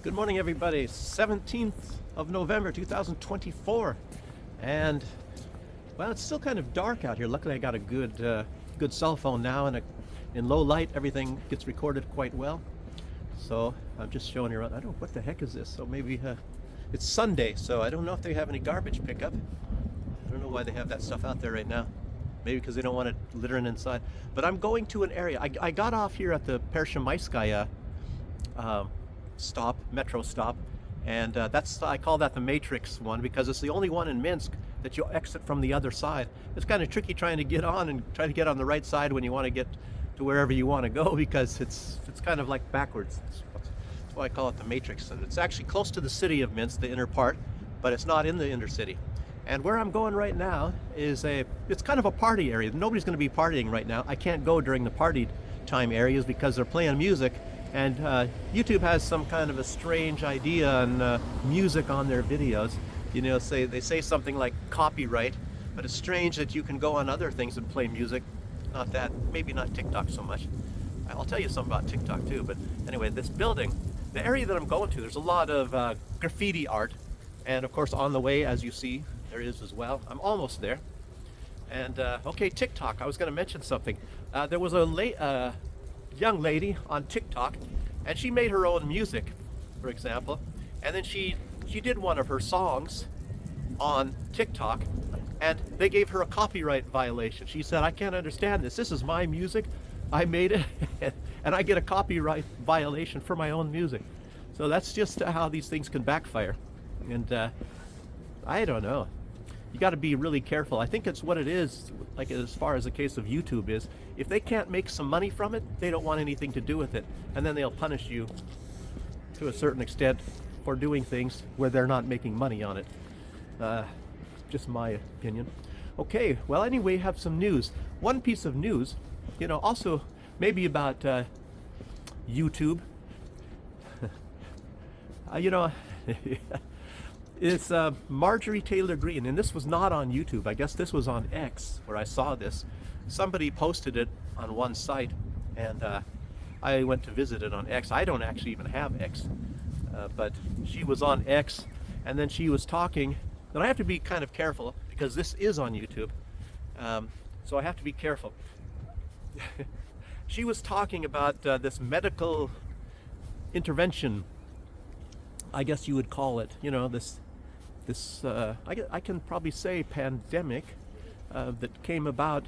Good morning, everybody. 17th of November 2024, and well, it's still kind of dark out here. Luckily, I got a good cell phone now, and in low light, everything gets recorded quite well. So I'm just showing you around. I don't know what the heck is this. So maybe it's Sunday, so I don't know if they have any garbage pickup. I don't know why they have that stuff out there right now. Maybe because they don't want it littering inside. But I'm going to an area. I got off here at the Pershemaitskaya metro stop, and I call that the Matrix one because it's the only one in Minsk that you'll exit from the other side. It's kind of tricky trying to get on and try to get on the right side when you want to get to wherever you want to go, because it's kind of like backwards. That's why I call it the Matrix. And it's actually close to the city of Minsk, the inner part, but it's not in the inner city. And where I'm going right now is it's kind of a party area. Nobody's going to be partying right now. I can't go during the party time areas because they're playing music. And YouTube has some kind of a strange idea on music on their videos. You know, they say something like copyright, but it's strange that you can go on other things and play music. Not that, maybe not TikTok so much. I'll tell you something about TikTok too. But anyway, this building, the area that I'm going to, there's a lot of graffiti art. And of course, on the way, as you see, there is as well. I'm almost there. And okay, TikTok, I was going to mention something. There was a young lady on TikTok, and she made her own music, for example, and then she did one of her songs on TikTok, and they gave her a copyright violation. She said, "I can't understand this. This is my music. I made it, and I get a copyright violation for my own music." So that's just how these things can backfire. And I don't know. You got to be really careful. I think it's what it is, like as far as the case of YouTube is, if they can't make some money from it, they don't want anything to do with it. And then they'll punish you to a certain extent for doing things where they're not making money on it. Just my opinion. Okay, well, anyway, have some news. One piece of news, also maybe about YouTube. It's Marjorie Taylor Greene, and this was not on YouTube. I guess this was on X where I saw this. Somebody posted it on one site, and I went to visit it on X. I don't actually even have X, but she was on X, and then she was talking. And I have to be kind of careful because this is on YouTube, so I have to be careful. She was talking about this medical intervention, I guess you would call it, I can probably say pandemic that came about,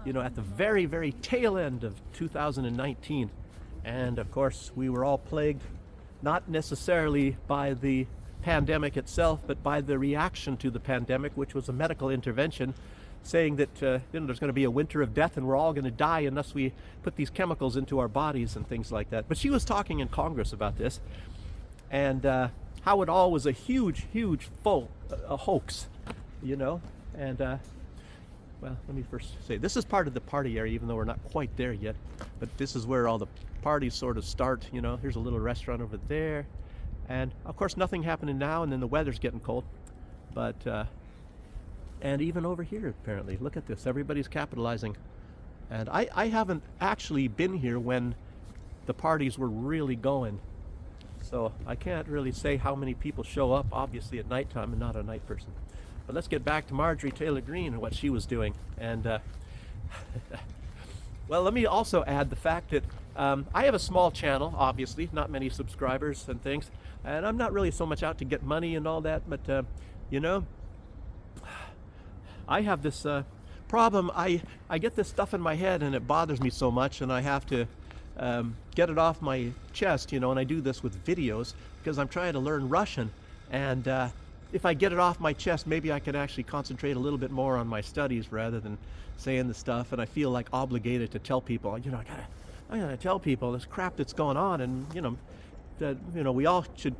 at the very, very tail end of 2019. And of course, we were all plagued, not necessarily by the pandemic itself, but by the reaction to the pandemic, which was a medical intervention, saying that there's going to be a winter of death and we're all going to die unless we put these chemicals into our bodies and things like that. But she was talking in Congress about this, and how it all was a huge hoax, and well, let me first say, this is part of the party area, even though we're not quite there yet, but this is where all the parties sort of start. Here's a little restaurant over there, and of course nothing happening now, and then the weather's getting cold, but and even over here, apparently, look at this, everybody's capitalizing. And I haven't actually been here when the parties were really going, so I can't really say how many people show up, obviously at nighttime. I'm not a night person. But let's get back to Marjorie Taylor Greene and what she was doing. And well, let me also add the fact that I have a small channel, obviously, not many subscribers and things, and I'm not really so much out to get money and all that, but I have this problem. I get this stuff in my head and it bothers me so much, and I have to get it off my chest, and I do this with videos because I'm trying to learn Russian, and if I get it off my chest, maybe I can actually concentrate a little bit more on my studies rather than saying the stuff. And I feel like obligated to tell people, I gotta tell people this crap that's going on, and that we all should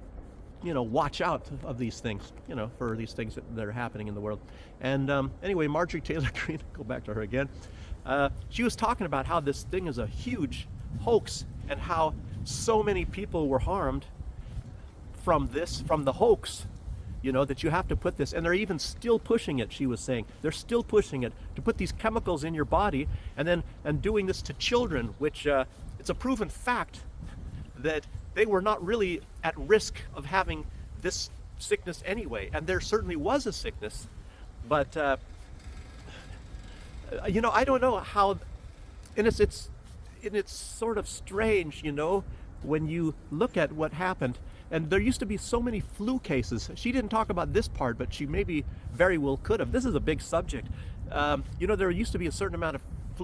watch out of these things, for these things that are happening in the world. And anyway, Marjorie Taylor Greene, go back to her again. She was talking about how this thing is a huge hoax, and how so many people were harmed from the hoax, that you have to put this, and they're even still pushing it. She was saying they're still pushing it to put these chemicals in your body, and doing this to children, which it's a proven fact that they were not really at risk of having this sickness anyway. And there certainly was a sickness, but I don't know how, and it's sort of strange, when you look at what happened. And there used to be so many flu cases. She didn't talk about this part, but she maybe very well could have. This is a big subject. There used to be a certain amount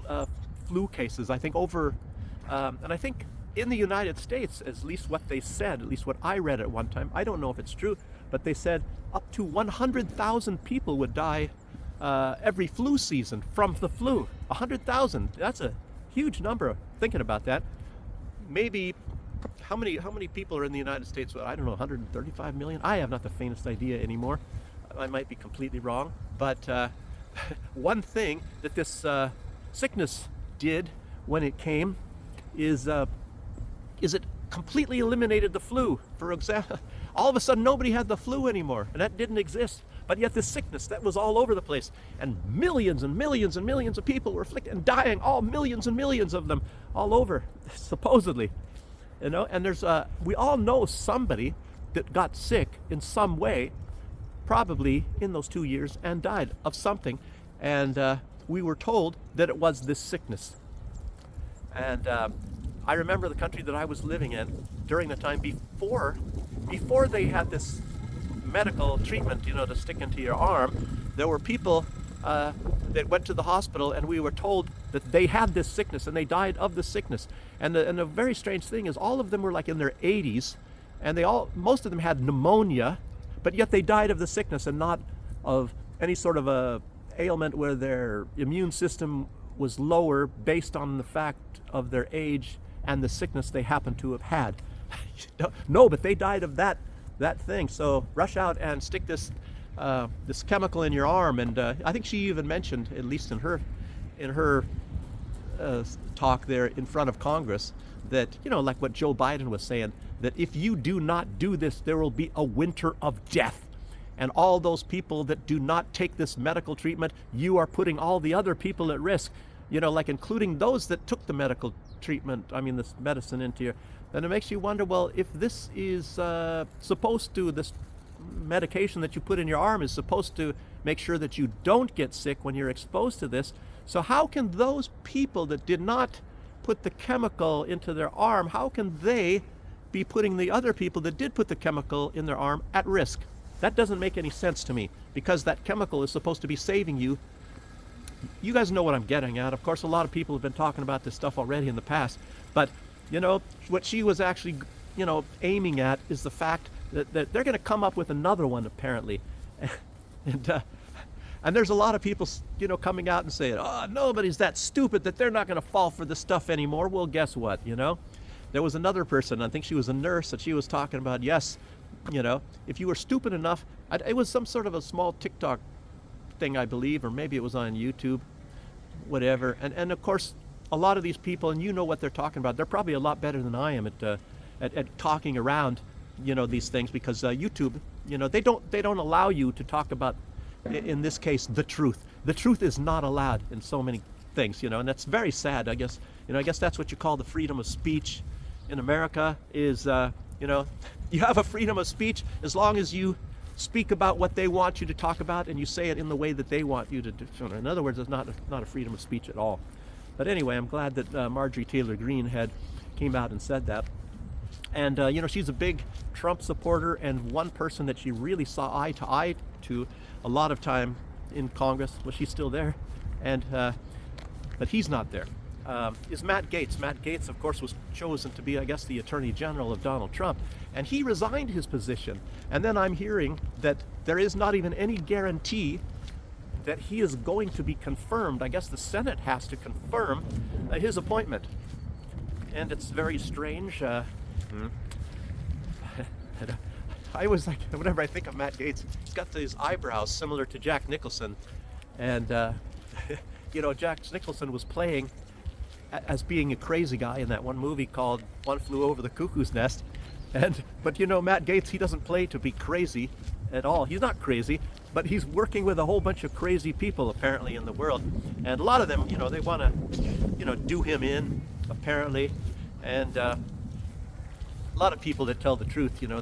of flu cases, I think and I think in the United States, at least what they said, at least what I read at one time, I don't know if it's true, but they said up to 100,000 people would die every flu season from the flu. 100,000, that's a huge number, thinking about that. Maybe, how many people are in the United States? I don't know, 135 million? I have not the faintest idea anymore. I might be completely wrong, but one thing that this sickness did when it came is it completely eliminated the flu. For example, all of a sudden nobody had the flu anymore, and that didn't exist. But yet this sickness that was all over the place, and millions and millions and millions of people were afflicted and dying, all millions and millions of them all over, supposedly. And there's we all know somebody that got sick in some way, probably in those 2 years, and died of something. And we were told that it was this sickness. And I remember the country that I was living in during the time before they had this medical treatment, to stick into your arm. There were people that went to the hospital, and we were told that they had this sickness and they died of the sickness. And the very strange thing is, all of them were like in their 80s, and most of them had pneumonia, but yet they died of the sickness and not of any sort of a ailment where their immune system was lower based on the fact of their age and the sickness they happened to have had. No, but they died of that thing. So rush out and stick this chemical in your arm. And I think she even mentioned, at least in her talk there in front of Congress, that, like what Joe Biden was saying, that if you do not do this, there will be a winter of death. And all those people that do not take this medical treatment, you are putting all the other people at risk, like including those that took the medical treatment, this medicine into your. Then it makes you wonder, well, if this is this medication that you put in your arm is supposed to make sure that you don't get sick when you're exposed to this, so how can those people that did not put the chemical into their arm, how can they be putting the other people that did put the chemical in their arm at risk? That doesn't make any sense to me, because that chemical is supposed to be saving you. You guys know what I'm getting at. Of course, a lot of people have been talking about this stuff already in the past, but what she was actually, aiming at is the fact that they're going to come up with another one, apparently. And there's a lot of people, coming out and saying, oh, nobody's that stupid that they're not going to fall for this stuff anymore. Well, guess what, There was another person, I think she was a nurse, that she was talking about, yes, if you were stupid enough, it was some sort of a small TikTok thing, I believe, or maybe it was on YouTube, whatever. And of course, a lot of these people, and you know what they're talking about, they're probably a lot better than I am at talking around, these things, because YouTube, they don't allow you to talk about, in this case, the truth. The truth is not allowed in so many things, and that's very sad. I guess that's what you call the freedom of speech in America is, you have a freedom of speech as long as you speak about what they want you to talk about and you say it in the way that they want you to do. In other words, it's not a freedom of speech at all. But anyway, I'm glad that Marjorie Taylor Greene came out and said that. And she's a big Trump supporter, and one person that she really saw eye to eye to a lot of time in Congress. Well, she's still there, but he's not there. Is Matt Gaetz. Matt Gaetz, of course, was chosen to be, I guess, the Attorney General of Donald Trump, and he resigned his position. And then I'm hearing that there is not even any guarantee that he is going to be confirmed. I guess the Senate has to confirm his appointment. And it's very strange. I was like, whenever I think of Matt Gaetz, he's got these eyebrows similar to Jack Nicholson. And, Jack Nicholson was playing as being a crazy guy in that one movie called One Flew Over the Cuckoo's Nest. But Matt Gaetz, he doesn't play to be crazy at all. He's not crazy, but he's working with a whole bunch of crazy people apparently in the world. And a lot of them, they want to, do him in, apparently. And a lot of people that tell the truth, you know,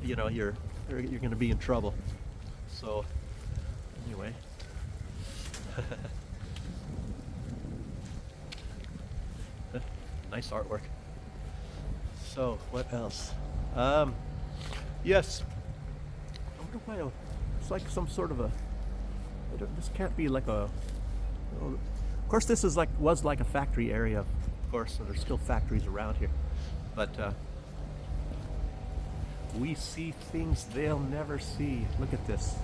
you're going to be in trouble. So anyway. Nice artwork. So what else? Yes. I wonder why it's like some sort of a. This can't be like a. Of course, this was like a factory area, of course. So there's still factories around here, but we see things they'll never see. Look at this.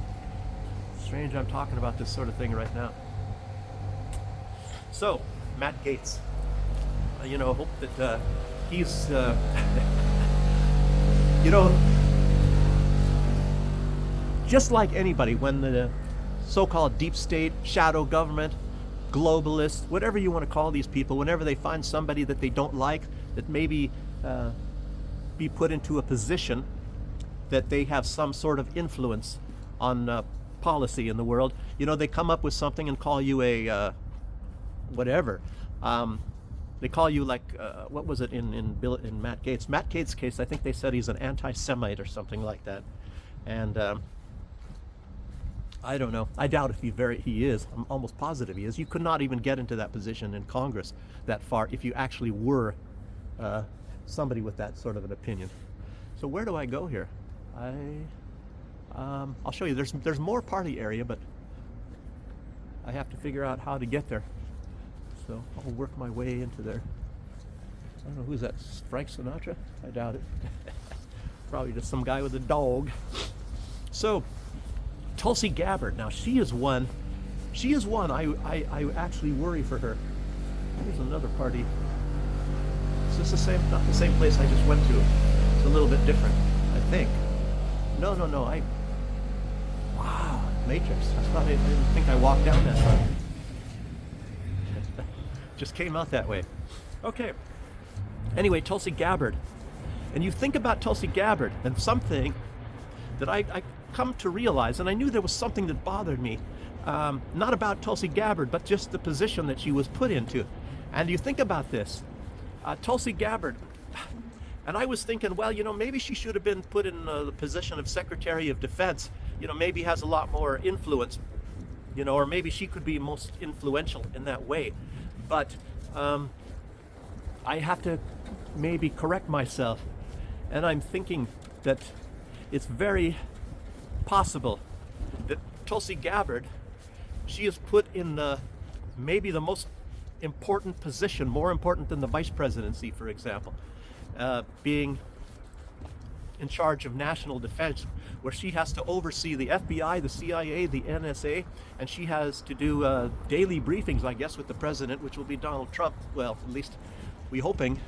Strange, I'm talking about this sort of thing right now. So, Matt Gaetz. Hope that he's, just like anybody, when the so-called deep state, shadow government, globalists, whatever you want to call these people, whenever they find somebody that they don't like, that maybe be put into a position that they have some sort of influence on policy in the world, they come up with something and call you a whatever. They call you what was it in Matt Gaetz? Matt Gaetz' case, I think they said he's an anti-Semite or something like that. And I don't know. I doubt if he is. I'm almost positive he is. You could not even get into that position in Congress that far if you actually were somebody with that sort of an opinion. So where do I go here? I'll show you. There's more party area, but I have to figure out how to get there. So I'll work my way into there. I don't know, who's that? Frank Sinatra? I doubt it. Probably just some guy with a dog. So Tulsi Gabbard. Now she is one. I actually worry for her. Here's another party. Is this the same? Not the same place I just went to. It's a little bit different, I think. No. Wow, Matrix. I didn't think I walked down that far. Just came out that way. Okay. Anyway, Tulsi Gabbard. And you think about Tulsi Gabbard and something that I come to realize, and I knew there was something that bothered me, not about Tulsi Gabbard, but just the position that she was put into. And you think about this, Tulsi Gabbard, and I was thinking, well, maybe she should have been put in the position of Secretary of Defense. Maybe has a lot more influence, or maybe she could be most influential in that way. But I have to maybe correct myself, and I'm thinking that it's very possible that Tulsi Gabbard, she is put in maybe the most important position, more important than the vice presidency, for example, being in charge of national defense, where she has to oversee the FBI, the CIA, the NSA, and she has to do daily briefings, I guess, with the president, which will be Donald Trump. Well, at least we're hoping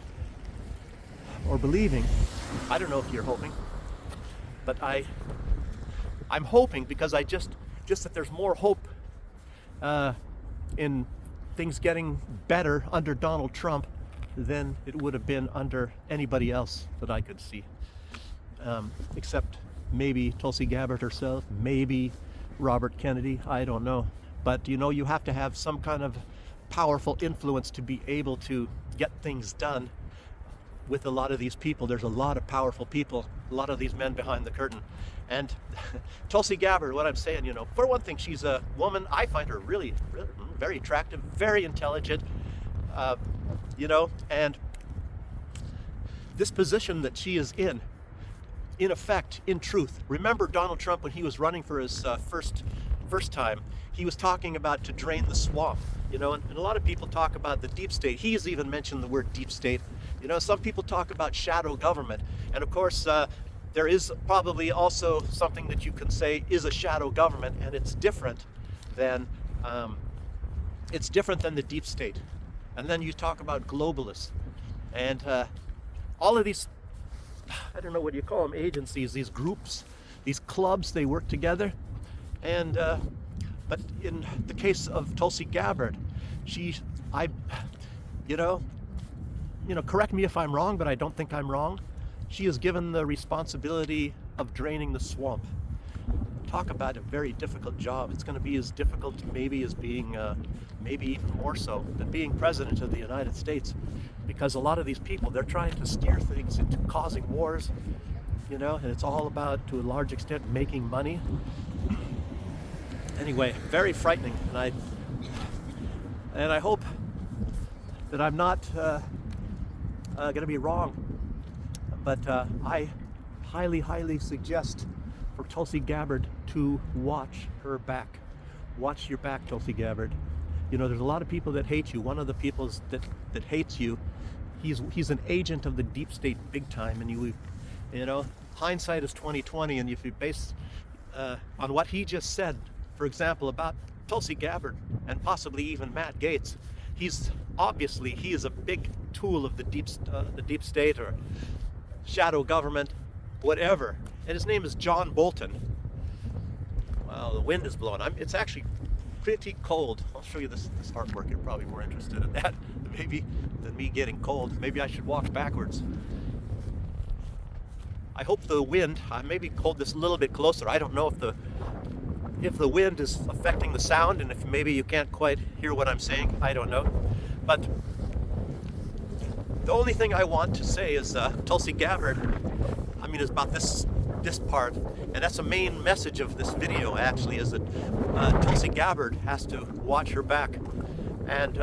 or believing. I don't know if you're hoping, but I'm hoping, because I just that there's more hope in things getting better under Donald Trump than it would have been under anybody else that I could see. Except maybe Tulsi Gabbard herself, maybe Robert Kennedy, I don't know. But you have to have some kind of powerful influence to be able to get things done with a lot of these people. There's a lot of powerful people, a lot of these men behind the curtain. And Tulsi Gabbard, what I'm saying, for one thing, she's a woman. I find her really, really very attractive, very intelligent, and this position that she is in effect, in truth, remember Donald Trump when he was running for his first time, he was talking about to drain the swamp, and a lot of people talk about the deep state. He has even mentioned the word deep state. Some people talk about shadow government, and of course there is probably also something that you can say is a shadow government, and it's different than the deep state. And then you talk about globalists, and all of these, I don't know what you call them, agencies, these groups, these clubs, they work together. And but in the case of Tulsi Gabbard, correct me if I'm wrong, but I don't think I'm wrong. She is given the responsibility of draining the swamp. Talk about a very difficult job. It's going to be as difficult maybe as being, maybe even more so, than being president of the United States. because a lot of these people, they're trying to steer things into causing wars, you know, and it's all about, to a large extent, making money. Anyway, very frightening, and I hope that I'm not going to be wrong, but I highly suggest for Tulsi Gabbard to watch her back. Watch your back, Tulsi Gabbard. You know, there's a lot of people that hate you. One of the people that hates you, he's an agent of the deep state big time, and you know, hindsight is 20/20, and if you base on what he just said, for example, about Tulsi Gabbard and possibly even Matt Gaetz, he is a big tool of the deep state or shadow government, whatever. And his name is John Bolton. Wow, the wind is blowing. It's actually pretty cold. I'll show you this artwork. You're probably more interested in that maybe than me getting cold. Maybe I should walk backwards. I hope the wind, I maybe hold this a little bit closer. I don't know if the wind is affecting the sound, and if maybe you can't quite hear what I'm saying. I don't know. But the only thing I want to say is Tulsi Gabbard, is about this part, and that's the main message of this video actually, is that Tulsi Gabbard has to watch her back, and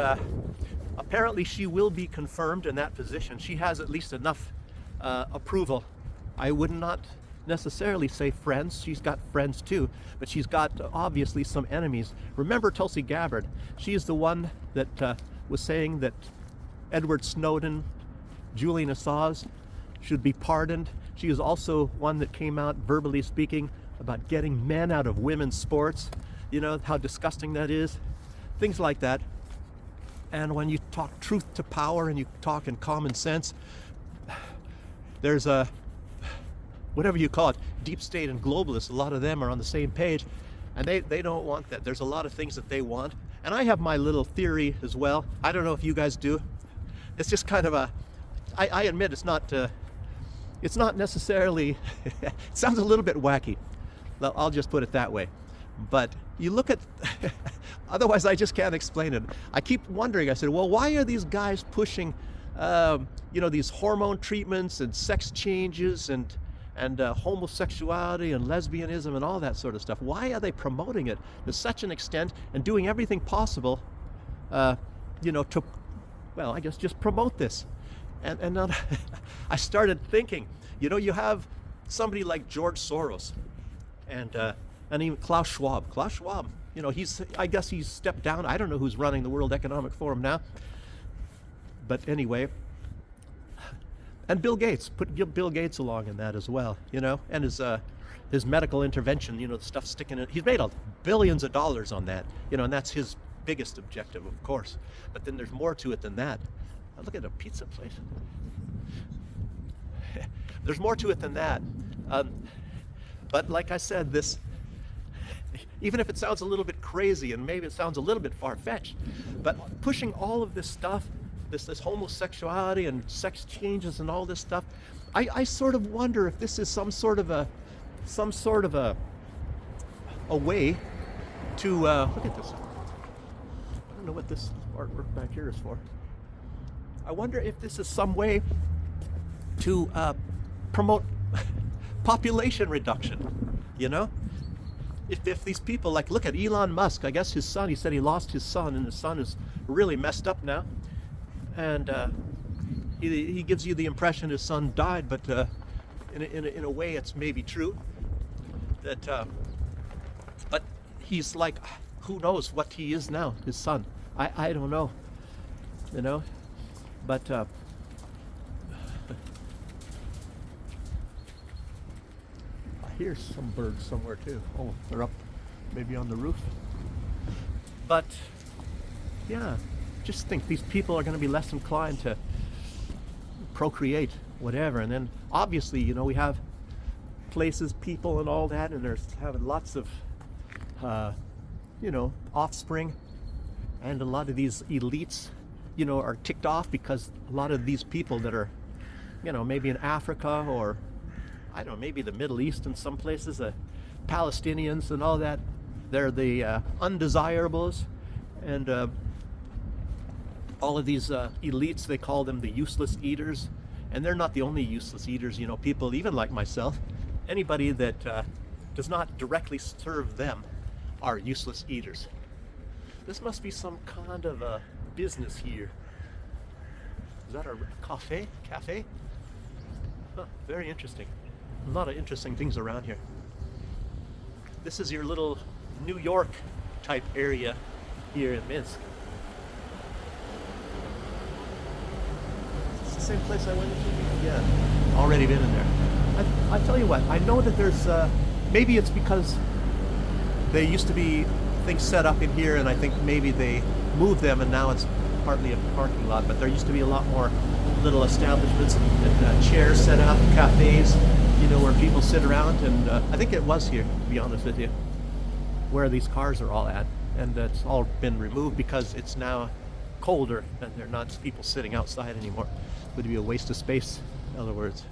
apparently she will be confirmed in that position. She has at least enough approval. I would not necessarily say friends. She's got friends too, but she's got obviously some enemies. Remember Tulsi Gabbard, she is the one that was saying that Edward Snowden, Julian Assange should be pardoned. She is also one that came out verbally speaking about getting men out of women's sports. You know how disgusting that is. Things like that. And when you talk truth to power and you talk in common sense, there's a, whatever you call it, deep state and globalists, a lot of them are on the same page, and they don't want that. There's a lot of things that they want. And I have my little theory as well. I don't know if you guys do. It's just kind of a, I admit it's not necessarily, it sounds a little bit wacky. I'll just put it that way. But you look at, otherwise I just can't explain it. I keep wondering, I said, well, why are these guys pushing, these hormone treatments and sex changes and homosexuality and lesbianism and all that sort of stuff? Why are they promoting it to such an extent and doing everything possible, to, well, I guess just promote this? And then I started thinking, you have somebody like George Soros and even Klaus Schwab. Klaus Schwab, I guess he's stepped down. I don't know who's running the World Economic Forum now. But anyway, and Bill Gates, put Bill Gates along in that as well, and his medical intervention, the stuff sticking in. He's made billions of dollars on that, and that's his biggest objective, of course. But then there's more to it than that. Look at a pizza place. There's more to it than that. But like I said, this, even if it sounds a little bit crazy and maybe it sounds a little bit far-fetched, but pushing all of this stuff, this homosexuality and sex changes and all this stuff, I sort of wonder if this is some sort of a way to look at this. I don't know what this artwork back here is for. I wonder if this is some way to promote population reduction, If these people, like, look at Elon Musk, I guess his son, he said he lost his son, and his son is really messed up now. And he gives you the impression his son died, but in a way it's maybe true. That, but he's like, who knows what he is now, his son. I don't know, But I hear some birds somewhere too. Oh, they're up maybe on the roof. But yeah, just think these people are going to be less inclined to procreate, whatever. And then obviously, we have places, people and all that, and there's having lots of, offspring. And a lot of these elites, are ticked off because a lot of these people that are, maybe in Africa or, I don't know, maybe the Middle East in some places, Palestinians and all that, they're the undesirables. And all of these elites, they call them the useless eaters. And they're not the only useless eaters. You know, people even like myself, anybody that does not directly serve them are useless eaters. This must be some kind of a business here. Is that a cafe? Cafe? Huh, very interesting. A lot of interesting things around here. This is your little New York type area here in Minsk. Is this the same place I went into? Yeah, already been in there. I tell you what, I know that there's, maybe it's because there used to be things set up in here, and I think maybe they moved them and now it's partly a parking lot, but there used to be a lot more little establishments and chairs set up, cafes, you know, where people sit around, and I think it was here, to be honest with you, where these cars are all at, and it's all been removed because it's now colder and there are not people sitting outside anymore. It would be a waste of space, in other words.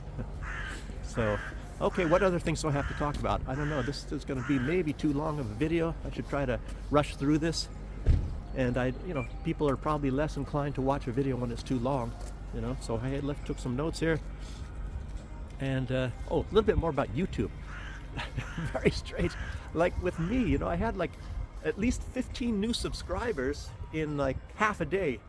So, okay, what other things do I have to talk about? I don't know, this is going to be maybe too long of a video. I should try to rush through this. And you know, people are probably less inclined to watch a video when it's too long, you know. So I took some notes here. And, oh, a little bit more about YouTube. Very strange. Like with me, you know, I had like at least 15 new subscribers in like half a day.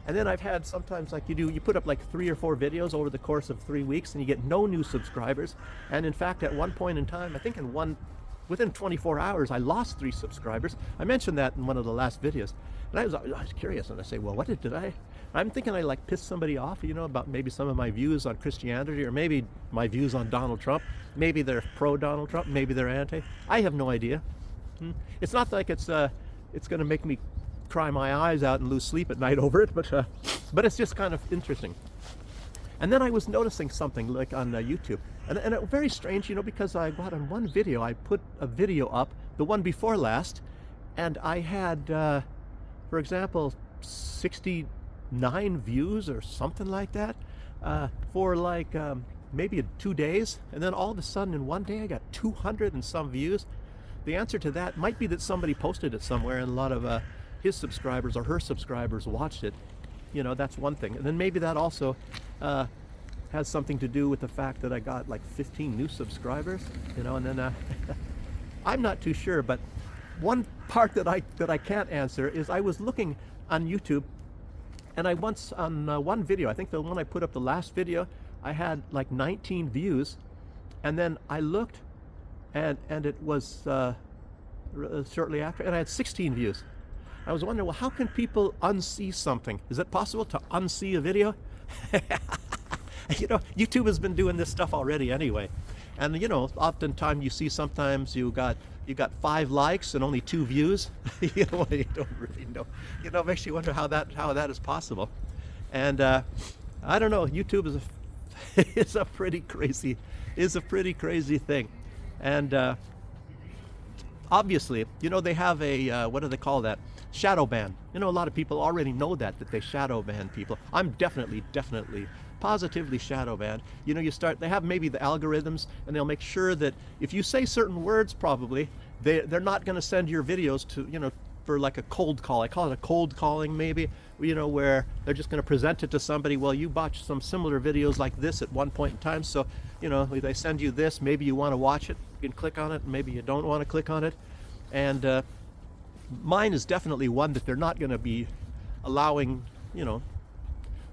And then I've had sometimes, like you put up like 3 or 4 videos over the course of 3 weeks and you get no new subscribers. And in fact, at one point in time, I think within 24 hours, I lost 3 subscribers. I mentioned that in one of the last videos. And I was curious, and I say, well, I'm thinking I like pissed somebody off, you know, about maybe some of my views on Christianity, or maybe my views on Donald Trump. Maybe they're pro Donald Trump, maybe they're anti. I have no idea. It's not like it's going to make me cry my eyes out and lose sleep at night over it, but it's just kind of interesting. And then I was noticing something like on YouTube, and it very strange, you know, because I got on one video, I put a video up, the one before last, and I had, for example, 69 views or something like that for like maybe 2 days, and then all of a sudden in one day I got 200 and some views. The answer to that might be that somebody posted it somewhere and a lot of his subscribers or her subscribers watched it. You know, that's one thing. And then maybe that also has something to do with the fact that I got like 15 new subscribers, you know, and then I'm not too sure, but one part that I can't answer is I was looking on YouTube, and I once on one video, I think the one I put up, the last video, I had like 19 views, and then I looked and it was shortly after, and I had 16 views. I was wondering, well, how can people unsee something? Is it possible to unsee a video? You know, YouTube has been doing this stuff already anyway. And you know, oftentimes you see sometimes you got 5 likes and only 2 views. You know, you don't really know. You know, it makes you wonder how that is possible. And I don't know, YouTube is a pretty crazy thing. And obviously, you know, they have a what do they call that? Shadow ban. You know, a lot of people already know that they shadow ban people. I'm definitely positively shadow banned. You know, they have maybe the algorithms, and they'll make sure that if you say certain words, probably they're not going to send your videos to, you know, for like a cold call. I call it a cold calling, maybe, you know, where they're just going to present it to somebody. Well, you watched some similar videos like this at one point in time, so, you know, they send you this, maybe you want to watch it, you can click on it, maybe you don't want to click on it. And mine is definitely one that they're not going to be allowing, you know,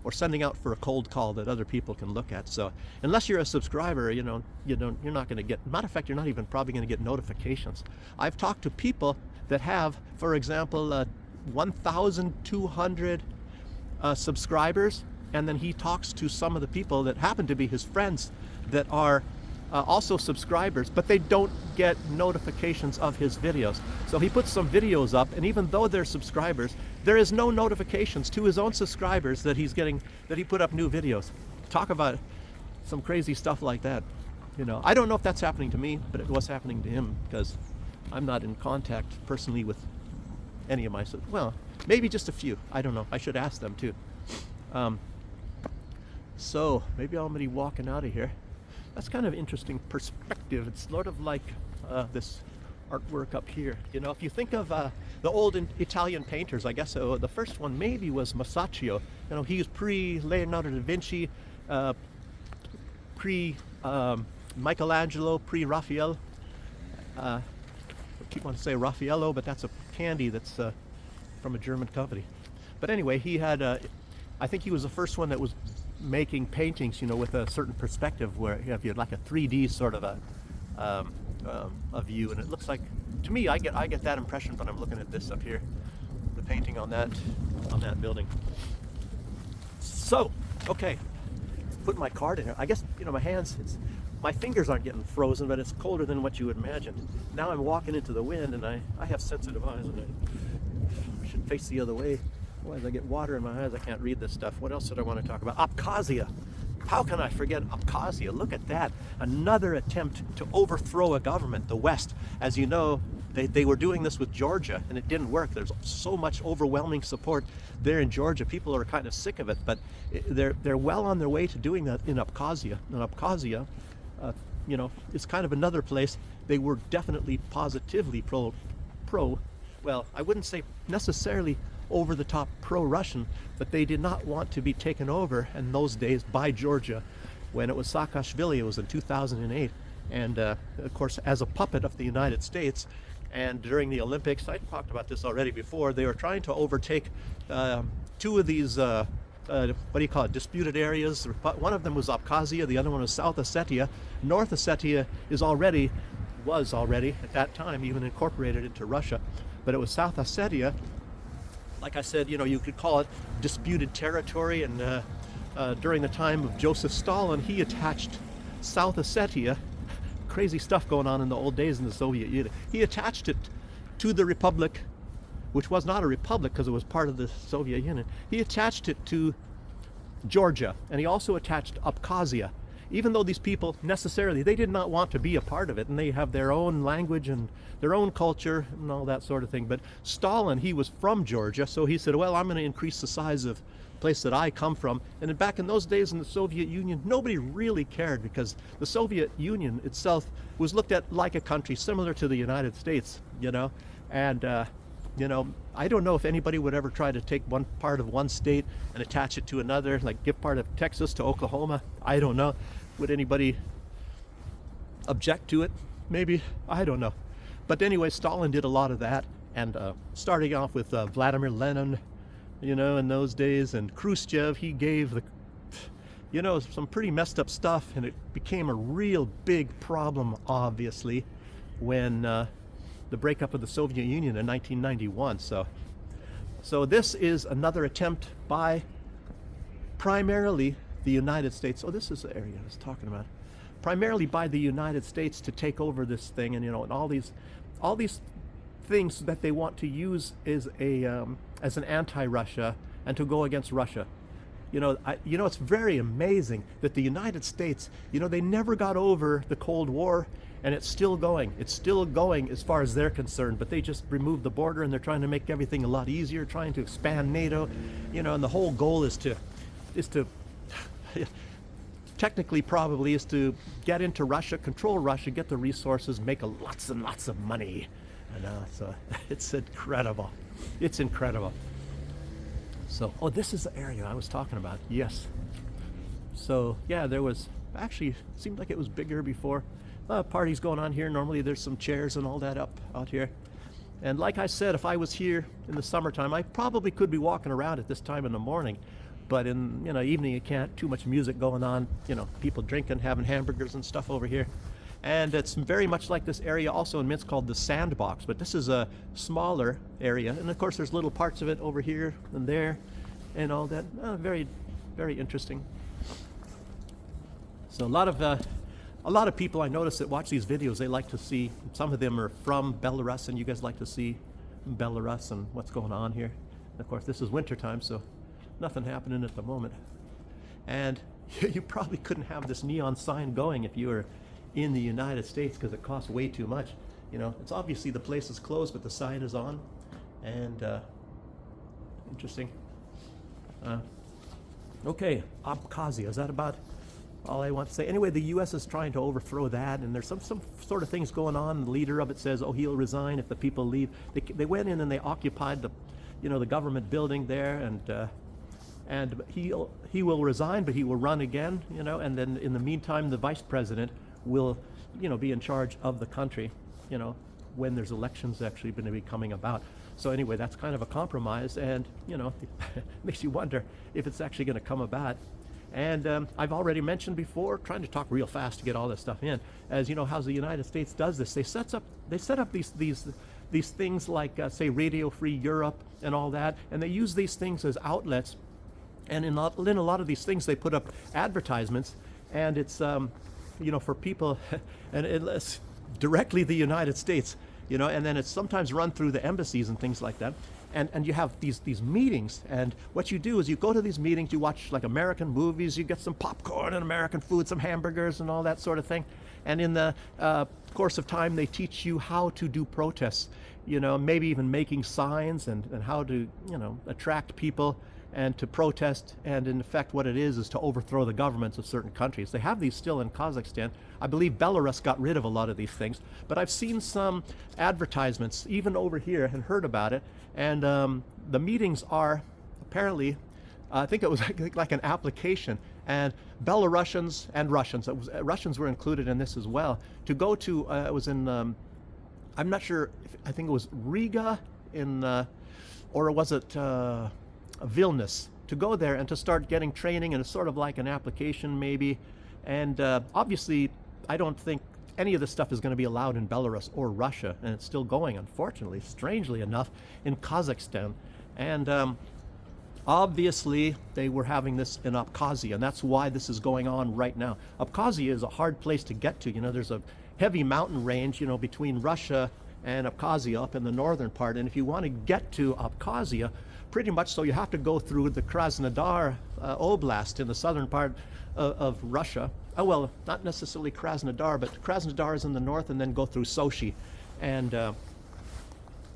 or sending out for a cold call that other people can look at. So unless you're a subscriber, you know, you're not going to get, matter of fact, you're not even probably going to get notifications. I've talked to people that have, for example, 1,200 subscribers, and then he talks to some of the people that happen to be his friends that are also subscribers, but they don't get notifications of his videos. So he puts some videos up, and even though they're subscribers, there is no notifications to his own subscribers that he's getting, that he put up new videos. Talk about some crazy stuff like that. You know, I don't know if that's happening to me, but it was happening to him, because I'm not in contact personally with any of my, well, maybe just a few. I don't know. I should ask them too. So maybe I'm going to be walking out of here. That's kind of interesting perspective. It's sort of like this artwork up here. You know, if you think of the old Italian painters, I guess the first one maybe was Masaccio. You know, he was pre-Leonardo da Vinci, pre-Michelangelo, pre-Raphael. I keep wanting to say Raffaello, but that's a candy that's from a German company. But anyway, he had, I think he was the first one that was making paintings, you know, with a certain perspective where you have like a 3D sort of a view, and it looks like, to me, I get that impression when I'm looking at this up here, the painting on that building. So, okay, put my card in here. I guess, you know, my fingers aren't getting frozen, but it's colder than what you would imagine. Now I'm walking into the wind, and I have sensitive eyes, and I should face the other way. Otherwise I get water in my eyes, I can't read this stuff. What else did I want to talk about? Abkhazia. How can I forget Abkhazia? Look at that. Another attempt to overthrow a government, the West. As you know, they were doing this with Georgia, and it didn't work. There's so much overwhelming support there in Georgia. People are kind of sick of it, but they're well on their way to doing that in Abkhazia. And Abkhazia, you know, is kind of another place. They were definitely positively pro, well, I wouldn't say necessarily over the top pro-Russian, but they did not want to be taken over in those days by Georgia. When it was Saakashvili, it was in 2008, and of course as a puppet of the United States. And during the Olympics, I talked about this already before, they were trying to overtake two of these what do you call it, disputed areas. One of them was Abkhazia, the other one was South Ossetia. North Ossetia was already at that time even incorporated into Russia, but it was South Ossetia. Like I said, you know, you could call it disputed territory, and during the time of Joseph Stalin, he attached South Ossetia, crazy stuff going on in the old days in the Soviet Union. He attached it to the republic, which was not a republic because it was part of the Soviet Union. He attached it to Georgia, and he also attached Abkhazia. Even though these people necessarily, they did not want to be a part of it, and they have their own language and their own culture and all that sort of thing. But Stalin, he was from Georgia, so he said, well, I'm going to increase the size of the place that I come from. And then back in those days in the Soviet Union, nobody really cared, because the Soviet Union itself was looked at like a country similar to the United States, you know. And you know, I don't know if anybody would ever try to take one part of one state and attach it to another, like give part of Texas to Oklahoma. I don't know. Would anybody object to it? Maybe. I don't know. But anyway, Stalin did a lot of that, and starting off with Vladimir Lenin, you know, in those days, and Khrushchev, he gave the, you know, some pretty messed up stuff, and it became a real big problem, obviously, when the breakup of the Soviet Union in 1991. So this is another attempt by primarily the United States. Oh, this is the area I was talking about. Primarily by the United States to take over this thing, and you know, and all these things that they want to use as an anti-Russia and to go against Russia. You know, it's very amazing that the United States, you know, they never got over the Cold War, and it's still going. It's still going as far as they're concerned, but they just removed the border, and they're trying to make everything a lot easier, trying to expand NATO, you know, and the whole goal is to technically probably is to get into Russia, control Russia, get the resources, make lots and lots of money. I know, so it's incredible. It's incredible. So, oh, this is the area I was talking about. Yes. So, yeah, there was, actually, seemed like it was bigger before. Parties going on here. Normally there's some chairs and all that out here. And like I said, if I was here in the summertime, I probably could be walking around at this time in the morning. But in, you know, evening, you can't. Too much music going on. You know, people drinking, having hamburgers and stuff over here. And it's very much like this area also in Minsk called the Sandbox, but this is a smaller area. And of course there's little parts of it over here and there and all that. Very, very interesting. So a lot of people I notice that watch these videos, they like to see, some of them are from Belarus, and you guys like to see Belarus and what's going on here. And of course this is winter time, so nothing happening at the moment. And you probably couldn't have this neon sign going if you were in the United States, because it costs way too much. You know, it's obviously the place is closed, but the sign is on. And interesting. Okay, Abkhazia, is that about all I want to say. Anyway, the U.S. is trying to overthrow that, and there's some sort of things going on. The leader of it says, oh, he'll resign if the people leave. They went in and they occupied the government building there, and he will resign, but he will run again, and then in the meantime, the vice president will, be in charge of the country, when there's elections actually going to be coming about. So anyway, that's kind of a compromise, and, it makes you wonder if it's actually going to come about. And I've already mentioned before, trying to talk real fast to get all this stuff in, as how the United States does this. They set up these things like, say, Radio Free Europe and all that, and they use these things as outlets. And in a lot of these things, they put up advertisements, and it's, for people, and it's directly the United States, and then it's sometimes run through the embassies and things like that. And you have these meetings, and what you do is you go to these meetings, you watch like American movies, you get some popcorn and American food, some hamburgers and all that sort of thing. And in the course of time, they teach you how to do protests, maybe even making signs and how to, attract people and to protest. And in effect, what it is to overthrow the governments of certain countries. They have these still in Kazakhstan. I believe Belarus got rid of a lot of these things, but I've seen some advertisements even over here and heard about it. And the meetings are apparently, I think it was like an application, and Belarusians and Russians, Russians were included in this as well, to go to, it was in, I'm not sure, I think it was Riga or was it Vilnius, to go there and to start getting training, and it's sort of like an application maybe. And obviously, I don't think any of this stuff is going to be allowed in Belarus or Russia, and it's still going, unfortunately, strangely enough, in Kazakhstan. And obviously, they were having this in Abkhazia, and that's why this is going on right now. Abkhazia is a hard place to get to. There's a heavy mountain range, between Russia and Abkhazia up in the northern part. And if you want to get to Abkhazia, pretty much so you have to go through the Krasnodar Oblast in the southern part of Russia. Oh, well, not necessarily Krasnodar, but Krasnodar is in the north, and then go through Sochi. And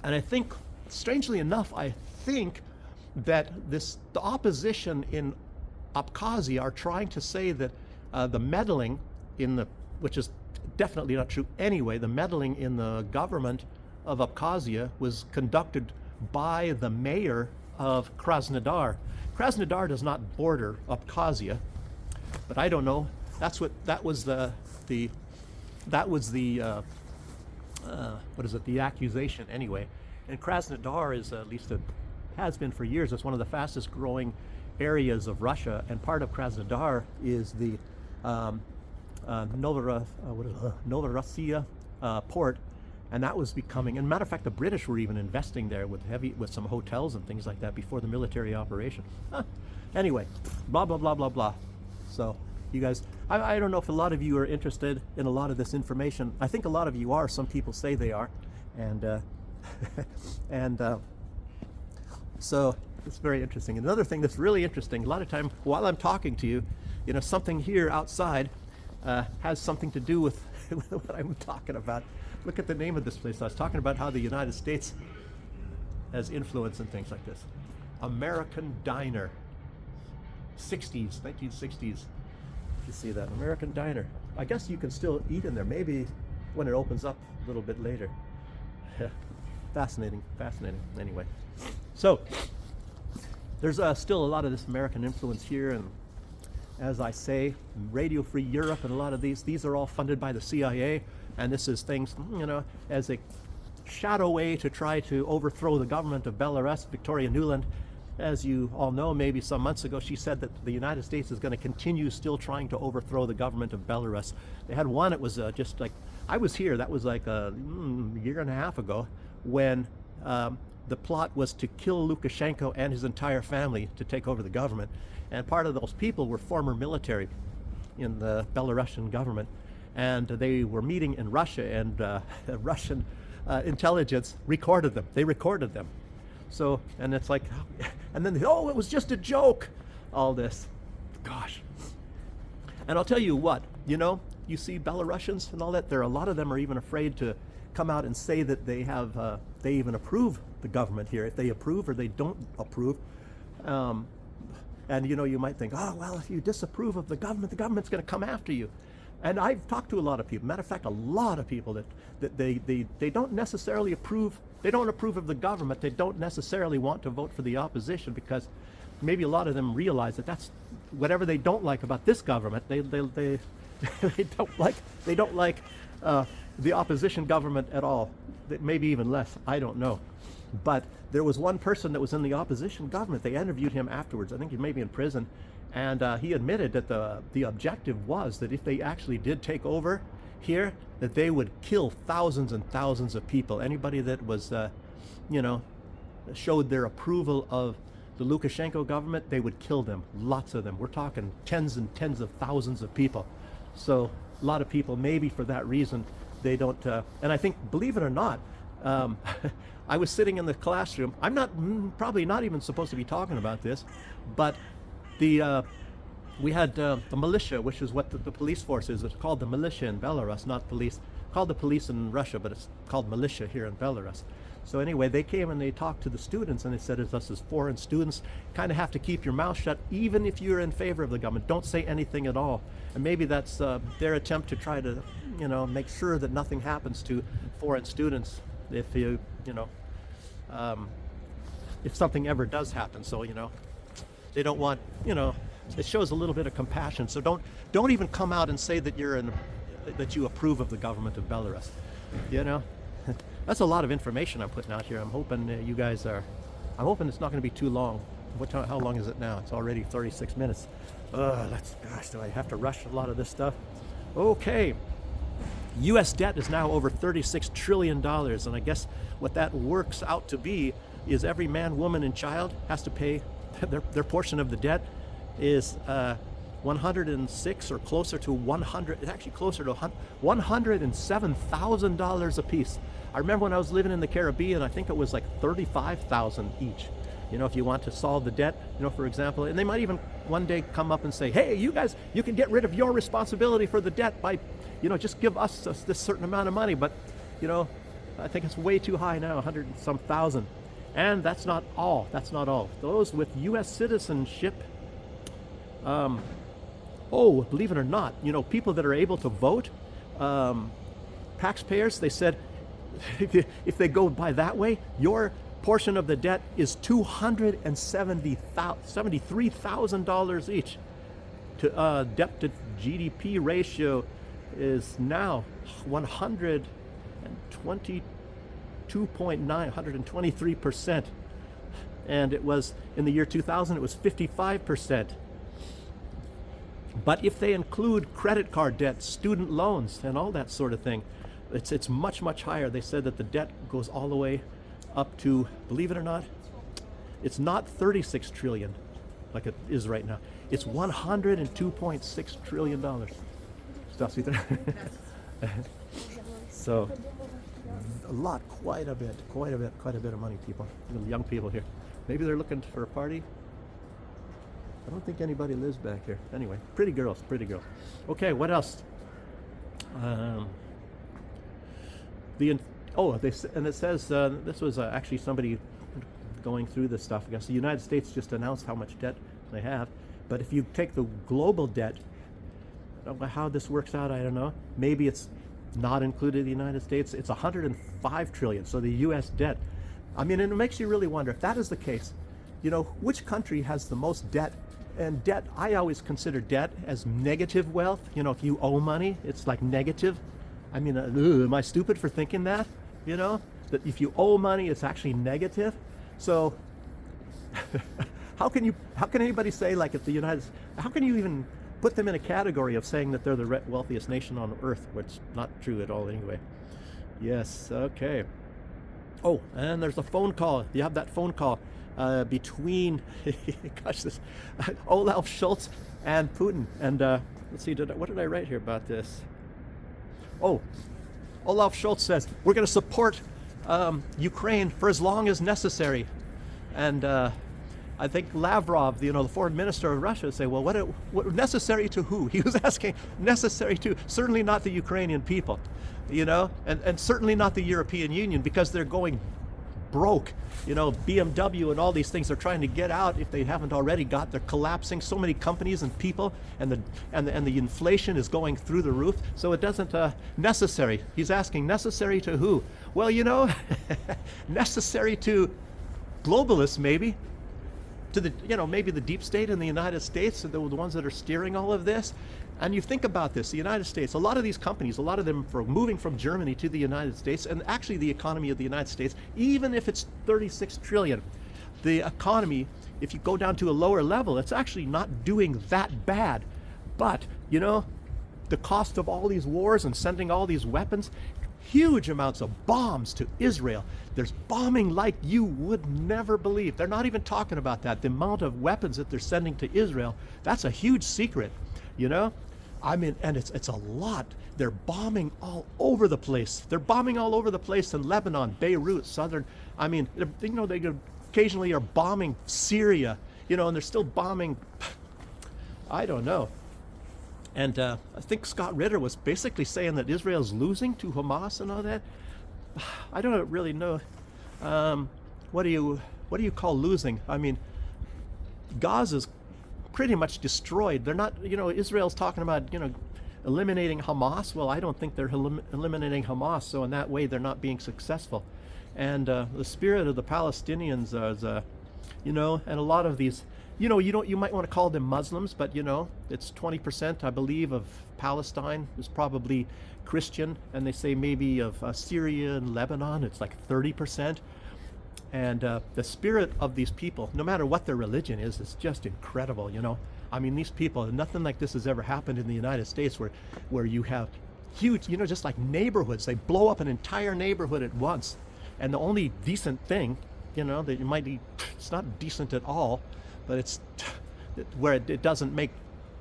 I think, strangely enough, I think that the opposition in Abkhazia are trying to say that the meddling which is definitely not true anyway, the meddling in the government of Abkhazia was conducted by the mayor of Krasnodar. Krasnodar does not border Abkhazia, but I don't know. That was the accusation anyway. And Krasnodar is, at least it has been for years, it's one of the fastest growing areas of Russia, and part of Krasnodar is the Novorossiya port, and that was becoming, and matter of fact, the British were even investing there with some hotels and things like that before the military operation. Anyway, blah blah blah blah blah. So you guys, I don't know if a lot of you are interested in a lot of this information. I think a lot of you are. Some people say they are, and so it's very interesting. Another thing that's really interesting, a lot of time while I'm talking to you, something here outside has something to do with what I'm talking about. Look at the name of this place. I was talking about how the United States has influence in things like this. American Diner. 1960s. You see that? American Diner. I guess you can still eat in there, maybe when it opens up a little bit later. Fascinating. Anyway, so there's still a lot of this American influence here, and as I say, Radio Free Europe and a lot of these are all funded by the CIA, and this is things, as a shadow way to try to overthrow the government of Belarus. Victoria Nuland, as you all know, maybe some months ago, she said that the United States is going to continue still trying to overthrow the government of Belarus. They had one, it was just like, I was here, that was like a year and a half ago, when the plot was to kill Lukashenko and his entire family to take over the government. And part of those people were former military in the Belarusian government. And they were meeting in Russia, and Russian intelligence recorded them. They recorded them. So, and it's like, and then, oh, it was just a joke, all this. Gosh. And I'll tell you what, you see Belarusians and all that, a lot of them are even afraid to come out and say that they even approve the government here. If they approve or they don't approve, And you might think, oh, well, if you disapprove of the government's going to come after you. And I've talked to a lot of people. Matter of fact, a lot of people that they don't necessarily approve. They don't approve of the government. They don't necessarily want to vote for the opposition because maybe a lot of them realize that that's whatever they don't like about this government. They they don't like the opposition government at all. Maybe even less. I don't know. But there was one person that was in the opposition government. They interviewed him afterwards. I think he may be in prison. And he admitted that the objective was that if they actually did take over here, that they would kill thousands and thousands of people. Anybody that was, showed their approval of the Lukashenko government, they would kill them. Lots of them. We're talking tens and tens of thousands of people. So a lot of people, maybe for that reason, they don't. And I think, believe it or not, I was sitting in the classroom. I'm probably not even supposed to be talking about this, but we had the militia, which is what the police force is. It's called the militia in Belarus, not police. Called the police in Russia, but it's called militia here in Belarus. So anyway, they came and they talked to the students, and they said, us as foreign students, kind of have to keep your mouth shut, even if you're in favor of the government. Don't say anything at all. And maybe that's their attempt to try to, make sure that nothing happens to foreign students if if something ever does happen. So they don't want, it shows a little bit of compassion. So don't even come out and say that that you approve of the government of Belarus. That's a lot of information I'm putting out here. I'm hoping I'm hoping it's not going to be too long. How long is it now? It's already 36 minutes. Gosh, do I have to rush a lot of this stuff? Okay. U.S. debt is now over $36 trillion, and I guess what that works out to be is every man, woman, and child has to pay their portion of the debt is 106 or closer to 100. It's actually closer to $107,000 a piece. I remember when I was living in the Caribbean, I think it was like 35,000 each. If you want to solve the debt, for example, and they might even one day come up and say, hey, you guys, you can get rid of your responsibility for the debt by, just give us this certain amount of money. But, I think it's way too high now, 100 and some thousand. And that's not all. That's not all. Those with U.S. citizenship, believe it or not, people that are able to vote, taxpayers, they said, if they go by that way, your portion of the debt is $273,000 each. Debt to GDP ratio is now 123%. And it was, in the year 2000, it was 55%. But if they include credit card debt, student loans, and all that sort of thing, it's much, much higher. They said that the debt goes all the way up to, believe it or not, it's not 36 trillion like it is right now. It's $102.6 trillion. So quite a bit of money, people. Young people here. Maybe they're looking for a party. I don't think anybody lives back here. Anyway, pretty girls. Okay, what else? It says this was actually somebody going through this stuff. I guess the United States just announced how much debt they have, but if you take the global debt, I don't know how this works out. I don't know. Maybe it's not included in the United States. It's 105 trillion. So the U.S. debt. I mean, and it makes you really wonder if that is the case. Which country has the most debt? And debt, I always consider debt as negative wealth. If you owe money, it's like negative. I mean, am I stupid for thinking that? That if you owe money, it's actually negative. So how can anybody say, like, if the how can you even put them in a category of saying that they're the wealthiest nation on earth, which is not true at all anyway. Yes, okay. Oh, and there's a phone call. You have that phone call between, Olaf Scholz and Putin. And let's see, what did I write here about this? Oh, Olaf Scholz says, we're going to support Ukraine for as long as necessary. And I think Lavrov, the foreign minister of Russia, say, well, what necessary to who? He was asking, necessary to, certainly not the Ukrainian people, and certainly not the European Union, because they're going broke. You know, BMW and all these things are trying to get out if they haven't already got. They're collapsing. So many companies and people, and the inflation is going through the roof. So it doesn't necessary. He's asking, necessary to who? Well, you know, necessary to globalists maybe. To the, you know, maybe the deep state in the United States, the ones that are steering all of this. And you think about this, the United States, a lot of these companies, a lot of them are moving from Germany to the United States, and actually the economy of the United States, even if it's 36 trillion, the economy, if you go down to a lower level, it's actually not doing that bad. But, you know, the cost of all these wars and sending all these weapons, huge amounts of bombs to Israel. There's bombing like you would never believe. They're not even talking about that. The amount of weapons that they're sending to Israel, that's a huge secret, you know? I mean, and it's a lot. They're bombing all over the place. They're bombing all over the place in Lebanon, Beirut, southern. I mean, you know, they occasionally are bombing Syria, you know, and they're still bombing, I don't know. And I think Scott Ritter was basically saying that Israel's losing to Hamas and all that. I don't really know. What do you call losing? I mean, Gaza's pretty much destroyed. They're not, you know, Israel's talking about, you know, eliminating Hamas. Well, I don't think they're eliminating Hamas, so in that way they're not being successful. And the spirit of the Palestinians is, you know, and a lot of these, you know, you might want to call them Muslims, but you know, it's 20%, I believe, of Palestine is probably Christian, and they say maybe of Syria and Lebanon, it's like 30%. And the spirit of these people, no matter what their religion is just incredible, you know. I mean, these people, nothing like this has ever happened in the United States where you have huge, you know, just like neighborhoods. They blow up an entire neighborhood at once. And the only decent thing, you know, that you might be, it's not decent at all, but it's where it doesn't make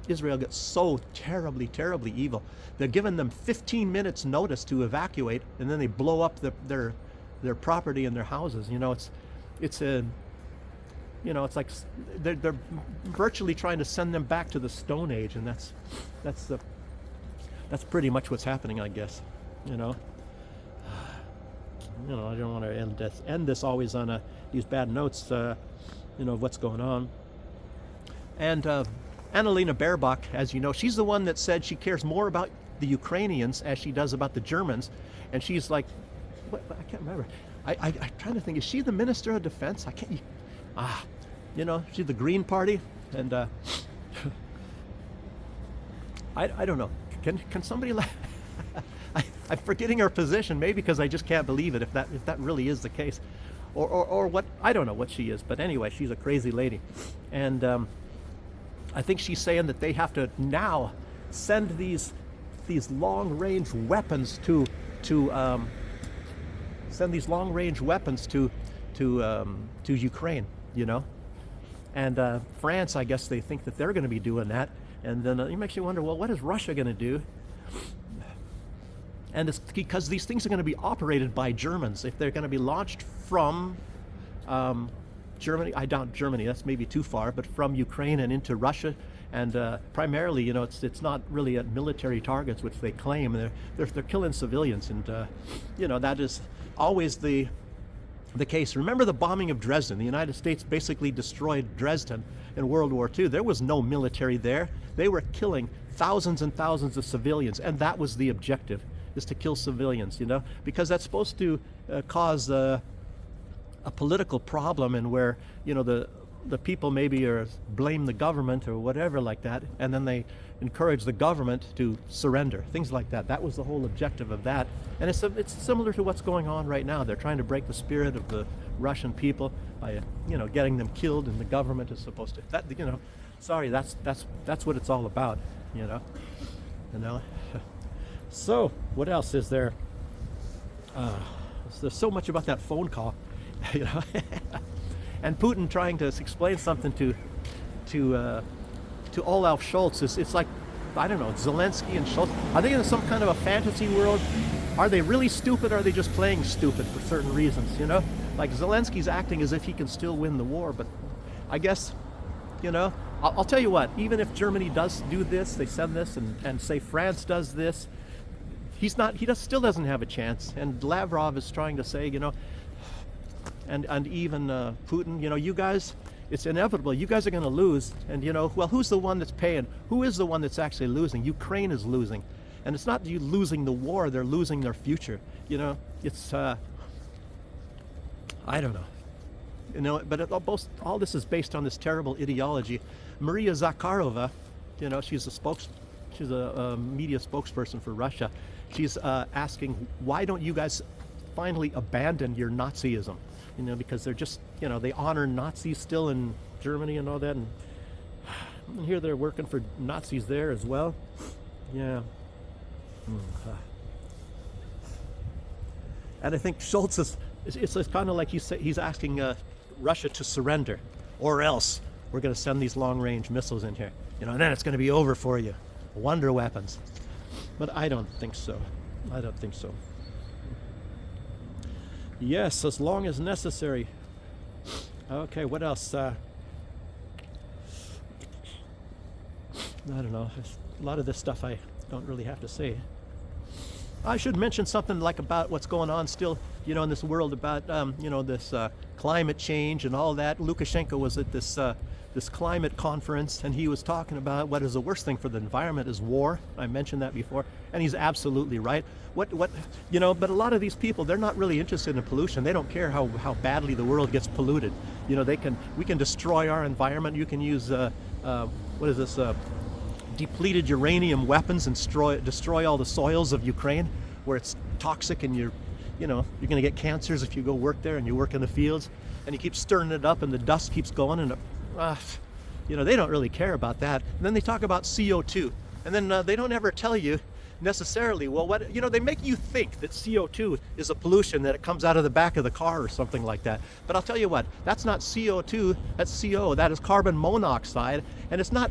Israel get so terribly, terribly evil. They're giving them 15 minutes notice to evacuate, and then they blow up their property and their houses. You know, it's a, you know, it's like they're virtually trying to send them back to the Stone Age, and that's pretty much what's happening, I guess. You know, I don't want to end this always on these bad notes. You know, of what's going on. And Annalena Baerbock, as you know, she's the one that said she cares more about the Ukrainians as she does about the Germans, and she's like, I can't remember. I'm trying to think. Is she the Minister of Defense? I can't. You know, she's the Green Party, and I don't know. Can somebody? I'm forgetting her position. Maybe because I just can't believe it. If that really is the case, or what? I don't know what she is. But anyway, she's a crazy lady, and I think she's saying that they have to now send these long-range weapons to Ukraine, you know, and France, I guess they think that they're going to be doing that, and then it makes you wonder, well, what is Russia going to do? And it's because these things are going to be operated by Germans. If they're going to be launched from Germany, I doubt Germany, that's maybe too far, but from Ukraine and into Russia, and primarily, you know, it's not really at military targets, which they claim. They're killing civilians, and you know, that is always the case. Remember the bombing of Dresden? The United States basically destroyed Dresden in World War II. There was no military there. They were killing thousands and thousands of civilians, and that was the objective, is to kill civilians, you know, because that's supposed to cause a political problem, and where, you know, the people maybe blame the government or whatever like that, and then they encourage the government to surrender, things like that. That was the whole objective of that, and it's similar to what's going on right now. They're trying to break the spirit of the Russian people by, you know, getting them killed, and the government is supposed to. That, you know, sorry, that's what it's all about, you know. So what else is there? There's so much about that phone call, you know. And Putin trying to explain something to Olaf Scholz. It's like, I don't know, Zelensky and Scholz. Are they in some kind of a fantasy world? Are they really stupid, or are they just playing stupid for certain reasons, you know? Like Zelensky's acting as if he can still win the war, but I guess, you know, I'll tell you what, even if Germany does do this, they send this, and say France does this, he still doesn't have a chance. And Lavrov is trying to say, you know, and even Putin. You know, you guys, it's inevitable. You guys are going to lose. And you know, well, who's the one that's paying? Who is the one that's actually losing? Ukraine is losing, and it's not you losing the war; they're losing their future. You know, it's I don't know. You know, but all this is based on this terrible ideology. Maria Zakharova, you know, she's a media spokesperson for Russia. She's asking, why don't you guys finally abandon your Nazism? You know, because they're just, you know, they honor Nazis still in Germany and all that, and here they're working for Nazis there as well. Yeah. And I think Schultz is, it's kind of like he's asking Russia to surrender, or else we're going to send these long-range missiles in here, you know, and then it's going to be over for you. Wonder weapons. But I don't think so. I don't think so. Yes, as long as necessary. Okay, what else? I don't know. A lot of this stuff I don't really have to say. I should mention something like about what's going on still, you know, in this world about, you know, this climate change and all that. Lukashenko was at this climate conference, and he was talking about what is the worst thing for the environment is war. I mentioned that before, and he's absolutely right. What you know, but a lot of these people, they're not really interested in pollution. They don't care how badly the world gets polluted. You know, we can destroy our environment. You can use what is this? Depleted uranium weapons and destroy all the soils of Ukraine, where it's toxic, and you're going to get cancers if you go work there and you work in the fields, and you keep stirring it up, and the dust keeps going, and you know, they don't really care about that. And then they talk about CO2, and then they don't ever tell you necessarily, well, what, you know, they make you think that CO2 is a pollution, that it comes out of the back of the car or something like that. But I'll tell you what, that's not CO2, that's CO, that is carbon monoxide, and it's not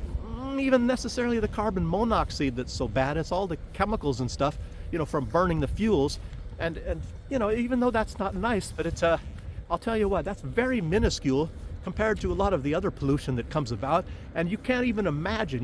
even necessarily the carbon monoxide that's so bad. It's all the chemicals and stuff, you know, from burning the fuels, and you know, even though that's not nice, but it's I'll tell you what, that's very minuscule compared to a lot of the other pollution that comes about. And you can't even imagine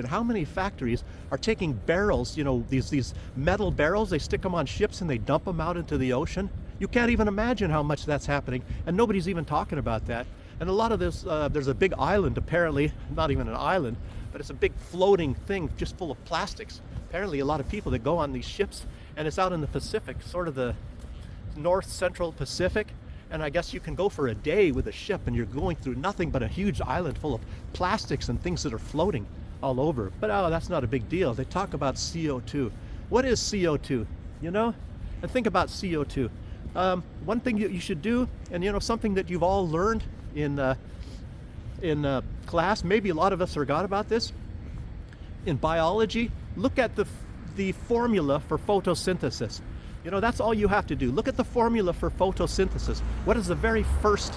how many factories are taking barrels, you know, these metal barrels, they stick them on ships and they dump them out into the ocean. You can't even imagine how much that's happening, and nobody's even talking about that. And a lot of this, there's a big island, apparently, not even an island, but it's a big floating thing just full of plastics. Apparently a lot of people that go on these ships, and it's out in the Pacific, sort of the north central Pacific, and I guess you can go for a day with a ship, and you're going through nothing but a huge island full of plastics and things that are floating all over. But that's not a big deal. They talk about CO2. What is CO2? You know? And think about CO2. One thing that you should do, and you know, something that you've all learned in class, maybe a lot of us forgot about this, in biology, look at the formula for photosynthesis. You know, that's all you have to do. Look at the formula for photosynthesis. What is the very first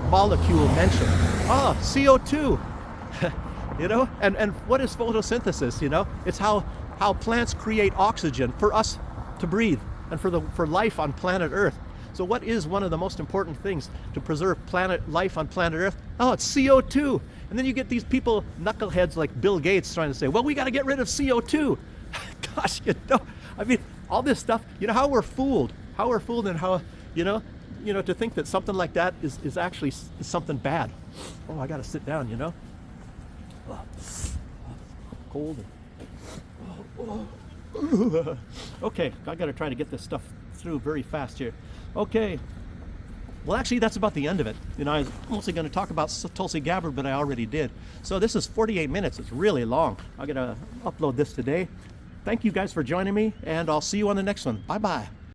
molecule mentioned? Ah, CO2. You know, and what is photosynthesis? You know, it's how plants create oxygen for us to breathe, and for life on planet Earth. So what is one of the most important things to preserve life on planet Earth? Oh, it's CO2. And then you get these people, knuckleheads like Bill Gates, trying to say, well, we got to get rid of CO2. Gosh, you know, I mean, all this stuff, you know, how we're fooled, and how, you know, to think that something like that is actually something bad. Oh, I got to sit down, you know. Oh, cold. Okay, I got to try to get this stuff through very fast here. Okay. Well, actually, that's about the end of it. You know, I was mostly going to talk about Tulsi Gabbard, but I already did. So this is 48 minutes. It's really long. I'm going to upload this today. Thank you guys for joining me, and I'll see you on the next one. Bye-bye.